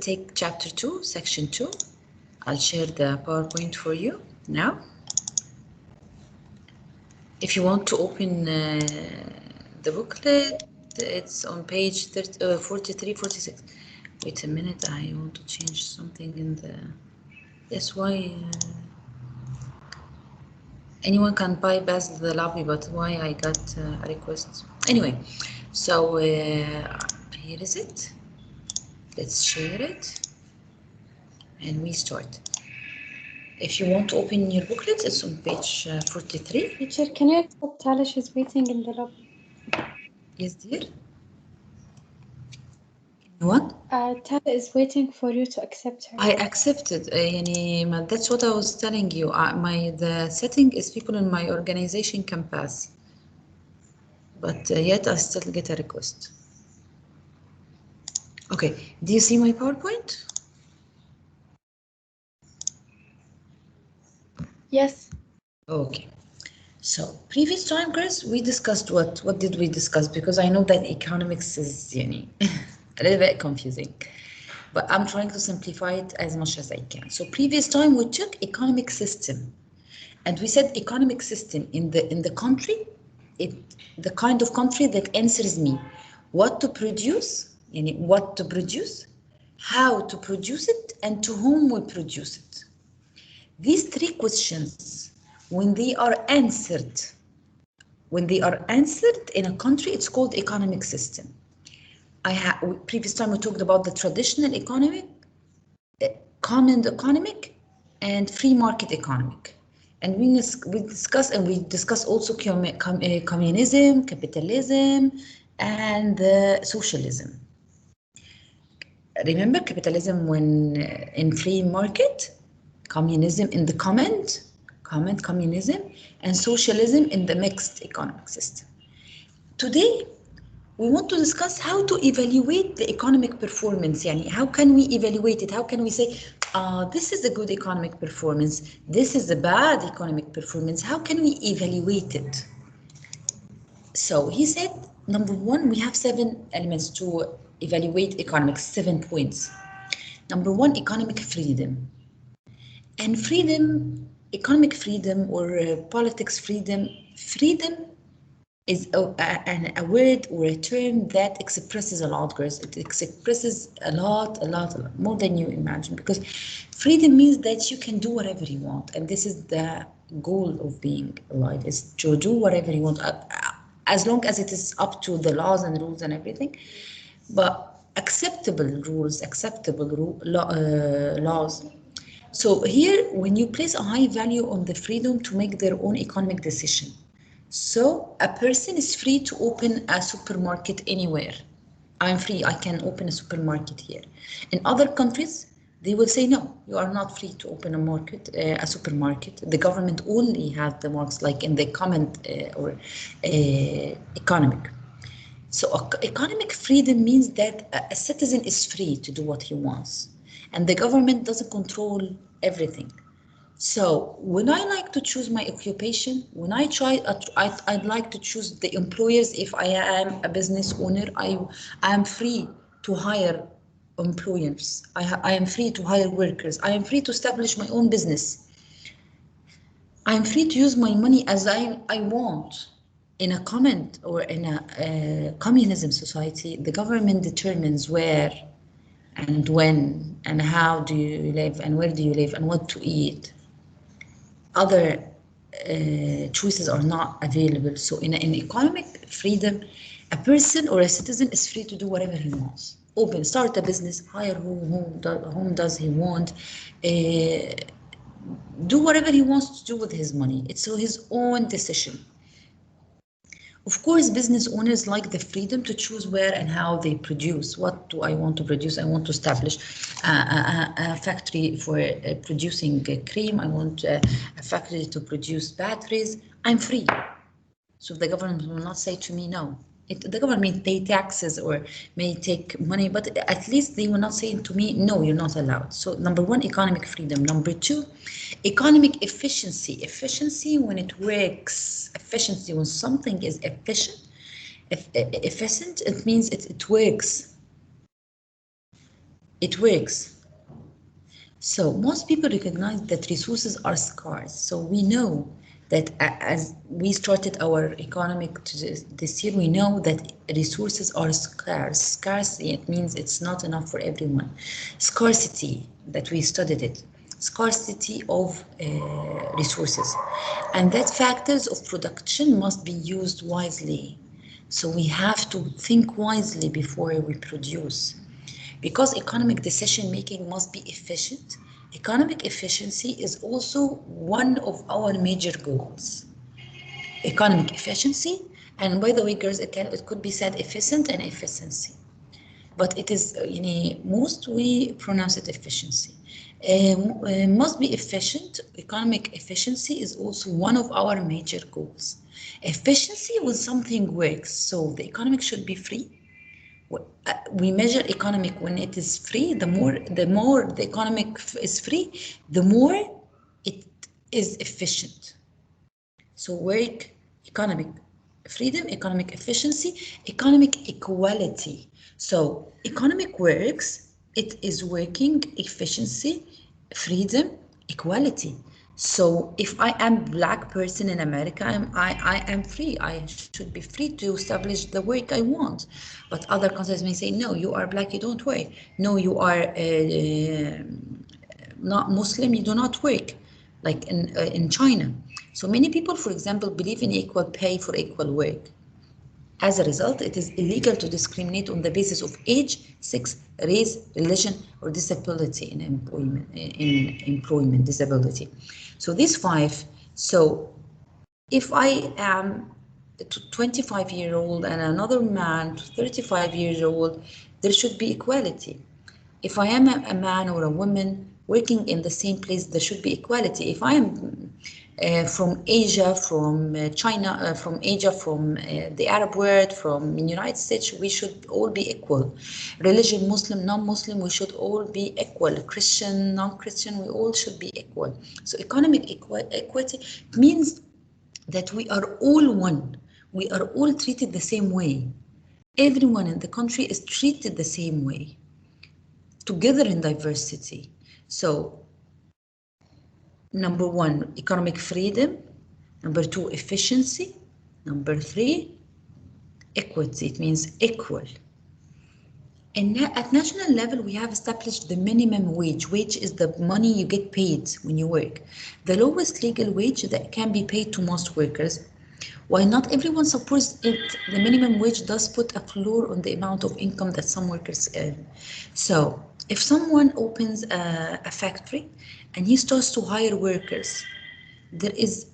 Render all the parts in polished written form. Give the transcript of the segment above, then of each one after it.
take chapter 2, section 2. I'll share the PowerPoint for you now. If you want to open the booklet, it's on page 43, 46. Wait a minute, I want to change something in the... That's why anyone can bypass the lobby, but why I got a request. Anyway, so here is it. Let's share it. And we start. If you want to open your booklet, it's on page 43. Teacher, can you accept Tala? She's waiting in the lobby. Yes, dear. What? Tala is waiting for you to accept her. I accepted. That's what I was telling you. The setting is people in my organization can pass, but yet I still get a request. Okay. Do you see my PowerPoint? Yes. Okay. So previous time, Chris, we discussed what? What did we discuss? Because I know that economics is a little bit confusing, but I'm trying to simplify it as much as I can. So previous time we took economic system, and we said economic system in the country, the kind of country that answers me what to produce, what to produce, how to produce it, and to whom we produce it. These three questions, when they are answered in a country, it's called economic system. Previous time we talked about the traditional economic, common economic, and free market economic. And we discuss also communism, capitalism, and socialism. Remember capitalism when in free market, communism in the communism, and socialism in the mixed economic system. Today, we want to discuss how to evaluate the economic performance. How can we evaluate it? How can we say, this is a good economic performance, this is a bad economic performance? How can we evaluate it? So he said, number one, we have 7 elements to evaluate economics, 7 points. Number one, economic freedom. And freedom, economic freedom or politics freedom is a word or a term that expresses a lot, girls. It expresses a lot, more than you imagine, because freedom means that you can do whatever you want. And this is the goal of being alive, is to do whatever you want, as long as it is up to the laws and rules and everything. But acceptable rules, laws. So here, when you place a high value on the freedom to make their own economic decision. So a person is free to open a supermarket anywhere. I'm free, I can open a supermarket here. In other countries, they will say, no, you are not free to open a supermarket. The government only has the marks, like in the economic. So economic freedom means that a citizen is free to do what he wants, and the government doesn't control everything. So when I like to choose my occupation, when I'd like to choose the employers. If I am a business owner, I am free to hire employers. I am free to hire workers. I am free to establish my own business. I am free to use my money as I want. In a comment or in a communism society, the government determines where and when and how do you live and where do you live and what to eat. Other choices are not available. So in economic freedom, a person or a citizen is free to do whatever he wants. Start a business, hire whom does he want, do whatever he wants to do with his money. It's his own decision. Of course, business owners like the freedom to choose where and how they produce. What do I want to produce? I want to establish a factory for producing cream. I want a factory to produce batteries. I'm free. So the government will not say to me, no. The government may pay taxes or may take money, but at least they will not say to me, no, you're not allowed. So number one, economic freedom. Number two, economic efficiency. Efficiency when it works. Efficiency when something is efficient. Efficient, it means it works. it works. So most people recognize that resources are scarce. So we know that as we started our economic this year, we know that resources are scarce. Scarcity, it means it's not enough for everyone. Scarcity, that we studied it. Scarcity of resources. And that factors of production must be used wisely. So we have to think wisely before we produce. Because economic decision making must be efficient, economic efficiency is also one of our major goals. Economic efficiency, and by the way, girls, it could be said efficient and efficiency, but it is, most we pronounce it efficiency. Must be efficient. Economic efficiency is also one of our major goals. Efficiency when something works, so the economic should be free. We measure economic when it is free. The more the economic is free, the more it is efficient. So work, economic freedom, economic efficiency, economic equality. So economic works, it is working, efficiency, freedom, equality. So if I am black person in America, I am free. I should be free to establish the work I want. But other countries may say, no, you are black, you don't work. No, you are not Muslim, you do not work, like in China. So many people, for example, believe in equal pay for equal work. As a result, it is illegal to discriminate on the basis of age, sex, race, religion, or disability in employment disability. So these five. So if I am a 25-year-old and another man 35 years old, there should be equality. If I am a man or a woman working in the same place, there should be equality. If I am from Asia, from China, from Asia, from the Arab world, from the United States, we should all be equal. Religion, Muslim, non-Muslim, we should all be equal. Christian, non-Christian, we all should be equal. So economic equity means that we are all one. We are all treated the same way. Everyone in the country is treated the same way, together in diversity. So number one, economic freedom. Number two, efficiency. Number three, equity. It means equal. And at national level, we have established the minimum wage. Wage is the money you get paid when you work. The lowest legal wage that can be paid to most workers. While not everyone supports it, the minimum wage does put a floor on the amount of income that some workers earn. So if someone opens a factory and he starts to hire workers, there is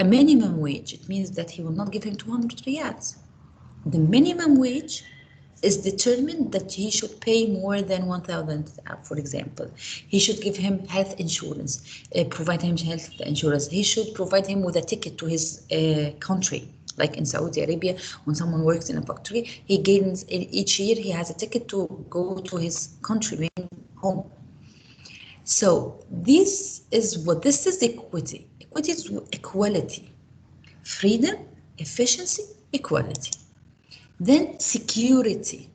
a minimum wage. It means that he will not give him 200 riyals. The minimum wage is determined that he should pay more than 1,000, for example. He should give him health insurance, provide him health insurance. He should provide him with a ticket to his country. Like in Saudi Arabia, when someone works in a factory, he gains, each year he has a ticket to go to his country, home. So this is equity. Equity is equality, freedom, efficiency, equality. Then security,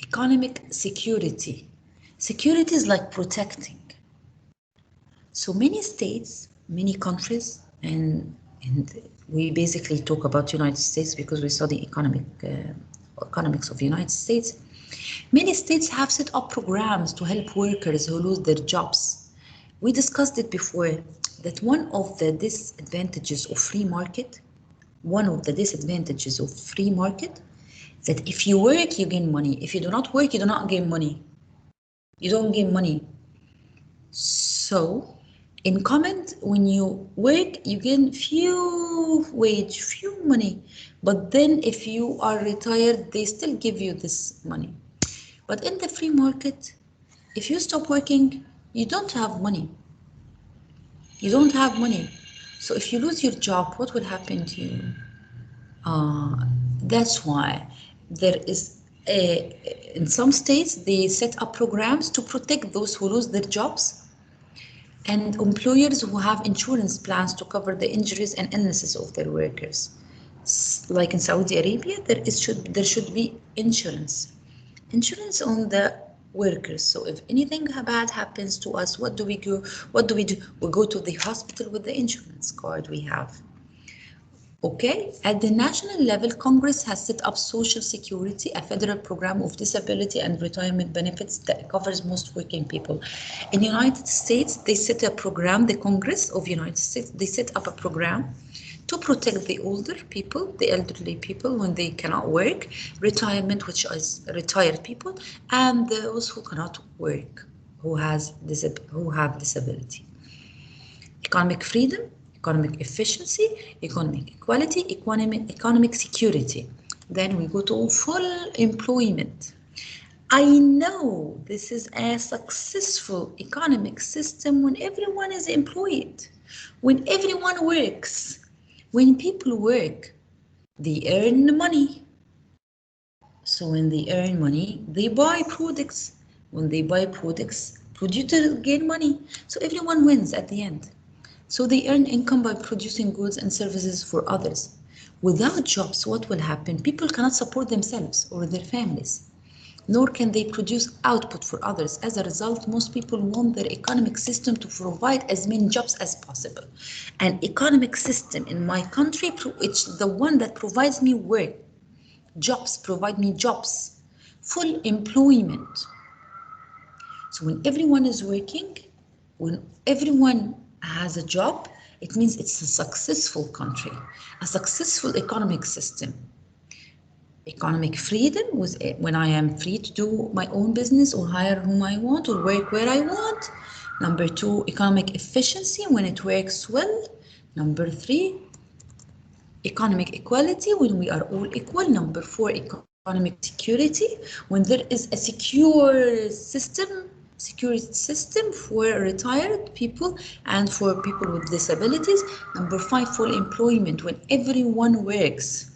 economic security. Security is like protecting. So many states, many countries, and we basically talk about United States because we study economics of the United States. Many states have set up programs to help workers who lose their jobs. We discussed it before that one of the disadvantages of free market, that if you work, you gain money. If you do not work, you do not gain money. You don't gain money. So in comment, when you work, you gain few wage, few money. But then if you are retired, they still give you this money. But in the free market, if you stop working, you don't have money. You don't have money. So if you lose your job, what will happen to you? That's why there is in some states, they set up programs to protect those who lose their jobs, and employers who have insurance plans to cover the injuries and illnesses of their workers. Like in Saudi Arabia, there should be insurance on the workers. So if anything bad happens to us, what do we do? What do we do? We go to the hospital with the insurance card we have. Okay, at the national level, Congress has set up Social Security, a federal program of disability and retirement benefits that covers most working people. In the United States, they set a program, the Congress of the United States, they set up a program to protect the older people, the elderly people when they cannot work, retirement, which is retired people, and those who cannot work, who have disability. Economic freedom, economic efficiency, economic equality, economic security. Then we go to full employment. I know this is a successful economic system when everyone is employed, when everyone works. When people work, they earn money. So when they earn money, they buy products. When they buy products, producers gain money. So everyone wins at the end. So they earn income by producing goods and services for others. Without jobs, what will happen? People cannot support themselves or their families, nor can they produce output for others. As a result, most people want their economic system to provide as many jobs as possible. An economic system in my country, it's the one that provides me work, jobs, provide me jobs, full employment. So when everyone is working, when everyone has a job, it means it's a successful country, a successful economic system. Economic freedom was when I am free to do my own business or hire whom I want or work where I want. Number two, economic efficiency when it works well. Number three, economic equality when we are all equal. Number four, economic security when there is a secure system for retired people and for people with disabilities. Number five, full employment when everyone works,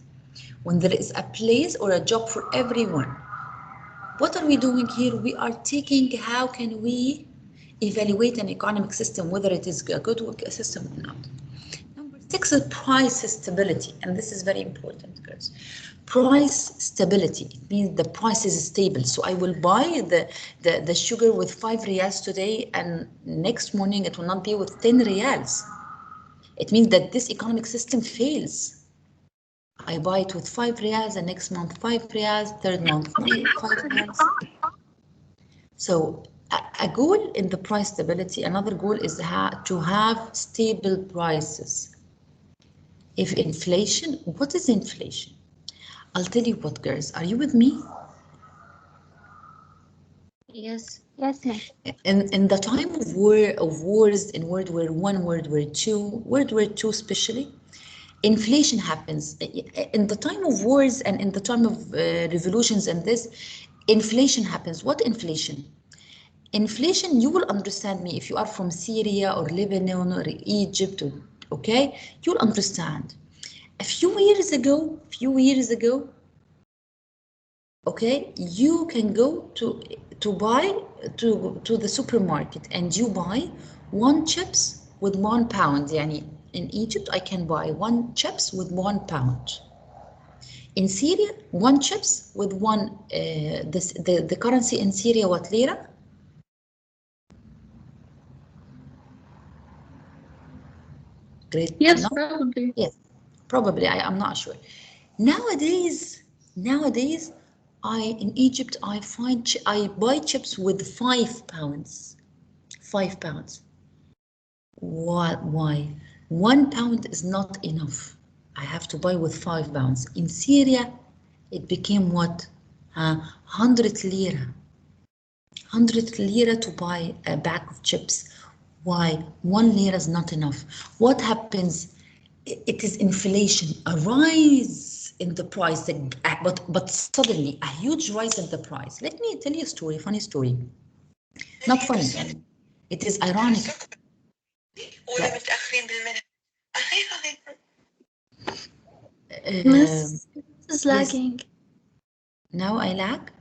when there is a place or a job for everyone. What are we doing here? We are taking how can we evaluate an economic system, whether it is a good system or not. Number six is price stability, and this is very important, girls. Price stability, it means the price is stable. So I will buy the sugar with 5 reals today, and next morning it will not be with 10 reals. It means that this economic system fails. I buy it with 5 reals, and next month 5 reals, third month 5 reals. So a goal in the price stability, another goal is to have stable prices. If inflation, what is inflation? I'll tell you what, girls, are you with me? Yes. Yes, ma'am. In the time of wars in World War One, World War Two especially, inflation happens. In the time of wars and in the time of revolutions and this, inflation happens. What inflation? Inflation, you will understand me if you are from Syria or Lebanon or Egypt, or, okay? You'll understand. A few years ago, okay, you can go to the supermarket and you buy one chips with £1. Yani in Egypt, I can buy one chips with £1. In Syria, one chips with one, the currency in Syria, what, lira? Great. Yes, No? probably. Yes, probably. I'm not sure. Nowadays, in Egypt I buy chips with £5. £5. Why? £1 is not enough. I have to buy with £5. In Syria, it became what? 100 lira. 100 lira to buy a bag of chips. Why? 1 lira is not enough. What happens? It is inflation, a rise in the price, but suddenly a huge rise in the price. Let me tell you a story, funny story. Not funny. It is ironic. Miss is Yes. lagging. Now I lag.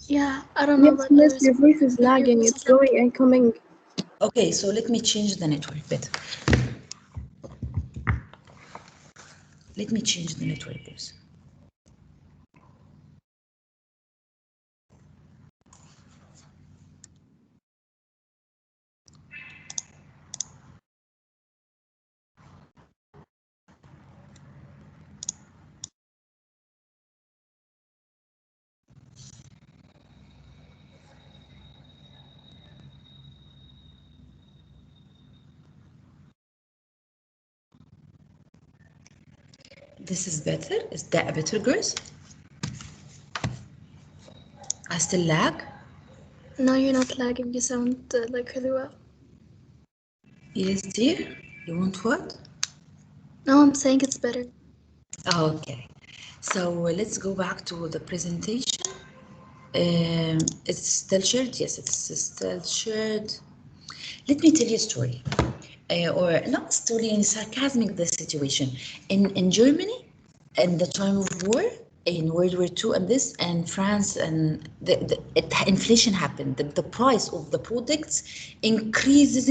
Yeah, I don't know, Yes, but miss, there's your voice is lagging. It's going and coming. Okay, so let me change the network better. Let me change the network, please. This is better. Is that better, girls? I still lag? No, you're not lagging. You sound like really well. Yes, dear. You want what? No, I'm saying it's better. Okay. So let's go back to the presentation. It's still shared? Yes, it's still shared. Let me tell you a story. Or not story, in sarcasmic the situation. In Germany, in the time of war, in World War II and this, and France, and inflation happened. The price of the products increases.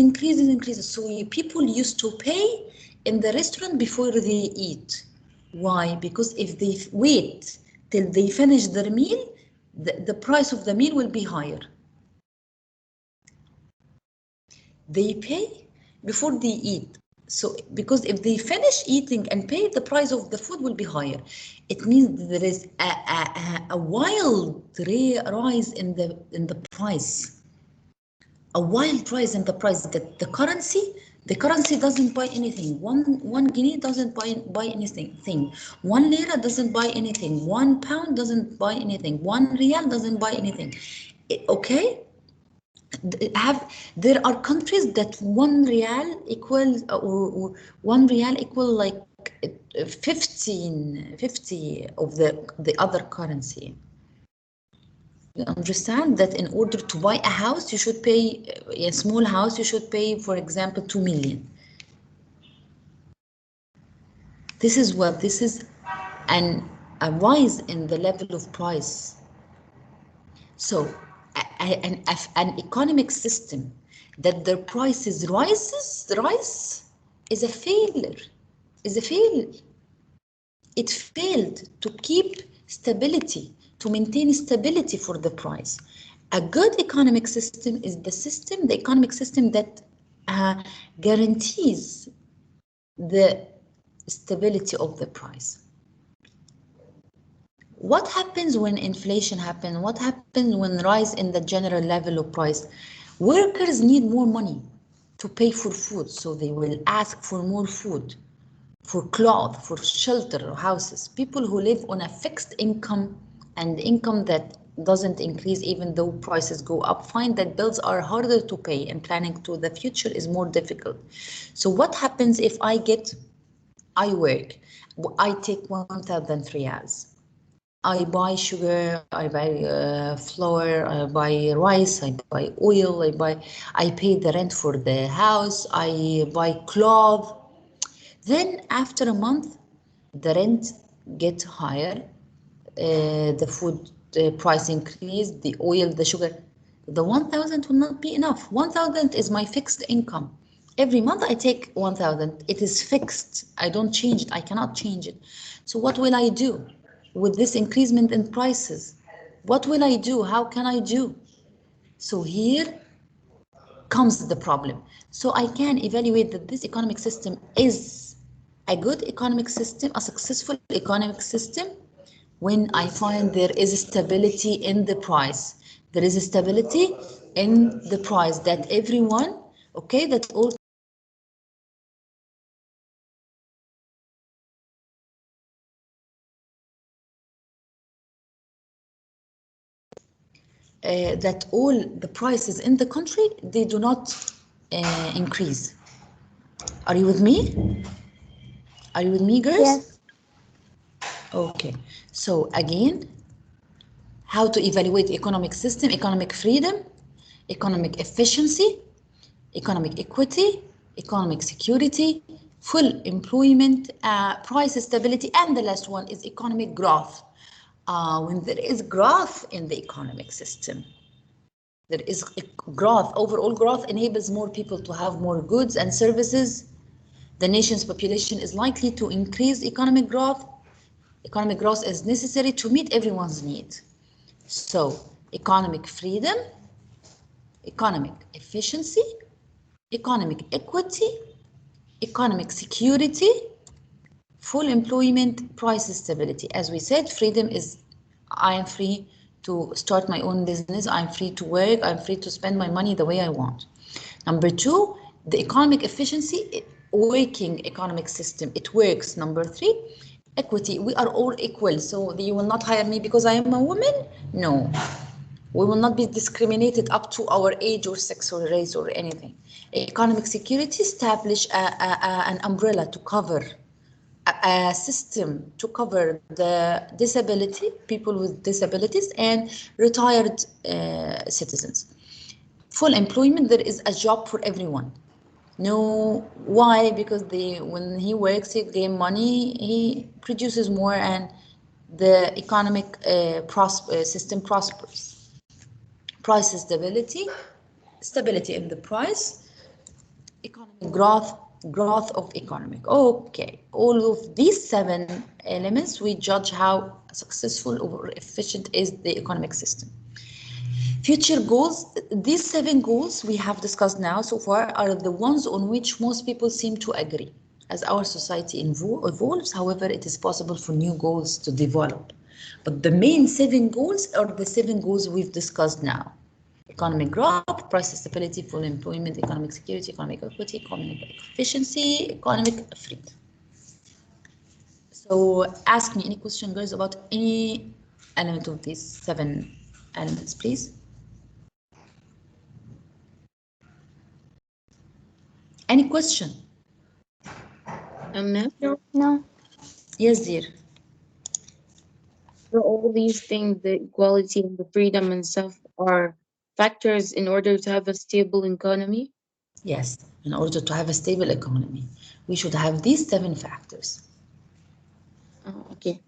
So people used to pay in the restaurant before they eat. Why? Because if they wait till they finish their meal, the price of the meal will be higher. They pay before they eat. So because if they finish eating and pay, the price of the food will be higher. It means there is a wild rise in the price. A wild rise in the price that the currency doesn't buy anything. One guinea doesn't buy anything. 1 lira doesn't buy anything. 1 pound doesn't buy anything. 1 real doesn't buy anything. Okay? There are countries that 1 real equals or 1 real equal like 50 of the other currency. You understand that in order to buy a house, you should pay a small house, you should pay, for example, 2 million. This is a rise in the level of price. So an economic system that their prices rise is a failure. It failed to keep stability, to maintain stability for the price. A good economic system is the economic system that guarantees the stability of the price. What happens when inflation happens? What happens when rise in the general level of price? Workers need more money to pay for food, so they will ask for more food, for cloth, for shelter, or houses. People who live on a fixed income and income that doesn't increase even though prices go up find that bills are harder to pay and planning to the future is more difficult. So what happens if I work, I take 1,000 riyals. I buy sugar, I buy flour, I buy rice, I buy oil, I pay the rent for the house, I buy cloth. Then after a month, the rent gets higher, the food price increase, the oil, the sugar. The 1,000 will not be enough. 1,000 is my fixed income. Every month I take 1,000. It is fixed. I don't change it. I cannot change it. So what will I do with this increasement in prices? What will I do? How can I do? So here comes the problem. So I can evaluate that this economic system is a good economic system, a successful economic system, when I find there is stability in the price. There is a stability in the price that everyone, okay, that all that all the prices in the country, they do not increase. Are you with me? Are you with me, girls? Yes. Okay. So again, how to evaluate economic system: economic freedom, economic efficiency, economic equity, economic security, full employment, price stability, and the last one is economic growth. When there is growth in the economic system, there is growth. Overall growth enables more people to have more goods and services. The nation's population is likely to increase. Economic growth is necessary to meet everyone's needs. So economic freedom, economic efficiency, economic equity, economic security, full employment, price stability. As we said, freedom is I am free to start my own business, I'm free to work, I'm free to spend my money the way I want. Number two, the economic efficiency, working economic system, it works. Number three, Equity, we are all equal, so you will not hire me because I am a woman? No. We will not be discriminated up to our age or sex or race or anything. Economic security establish an umbrella to cover, a system to cover the disability, people with disabilities and retired citizens. Full employment, there is a job for everyone. No, why? Because when he works, he gain money, he produces more, and the economic system prospers. Price stability, stability in the price, economic growth of economic. Okay, all of these 7 elements, we judge how successful or efficient is the economic system. Future goals, these 7 goals we have discussed now so far are the ones on which most people seem to agree. As our society evolves, however, it is possible for new goals to develop. But the main 7 goals are the 7 goals we've discussed now. Economic growth, price stability, full employment, economic security, economic equity, economic efficiency, economic freedom. So ask me any question, girls, about any element of these 7 elements, please. Any question? No. No. Yes, dear. So all these things, the equality and the freedom and stuff, are factors in order to have a stable economy? Yes, in order to have a stable economy, we should have these 7 factors. Oh, okay.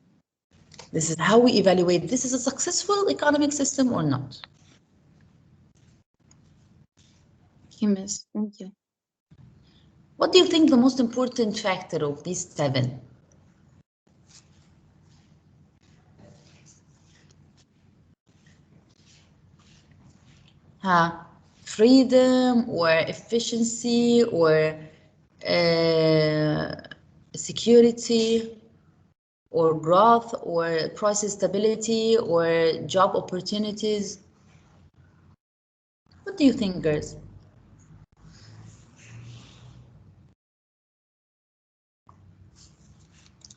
This is how we evaluate this is a successful economic system or not. Okay, miss. Thank you. What do you think the most important factor of these 7? Freedom or efficiency or security or growth or price stability or job opportunities? What do you think, girls?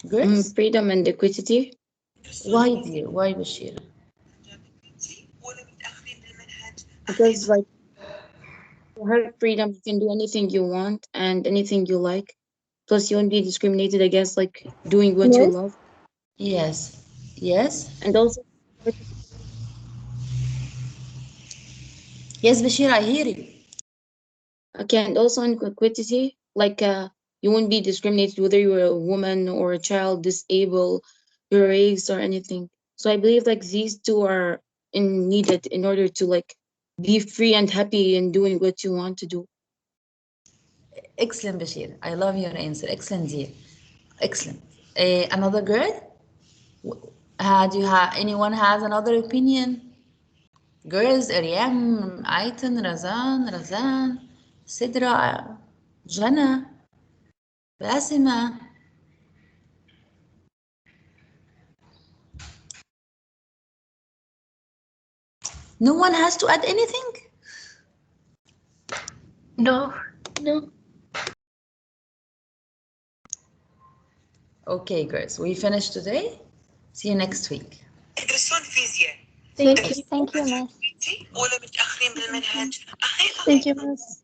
Girls? Freedom and equity. Why, dear? Why, Bashir? Because like you have freedom, you can do anything you want and anything you like. Plus you won't be discriminated against like doing what you Yes. love. Yes. Yes. And also Yes, Bashir, I hear you. okay, and also in equity, like you won't be discriminated whether you're a woman or a child, disabled, your race or anything. So I believe like these 2 are needed in order to like be free and happy in doing what you want to do. Excellent, Bashir. I love your answer. Excellent, dear. Excellent. Another girl? Do you have anyone has another opinion? Girls, Ariam, Aitan, Razan, Sidra, Jana, Basima. No one has to add anything? No. No. Okay, girls, we finished today. See you next week. Thank you. Thank you. Thank you, Miss.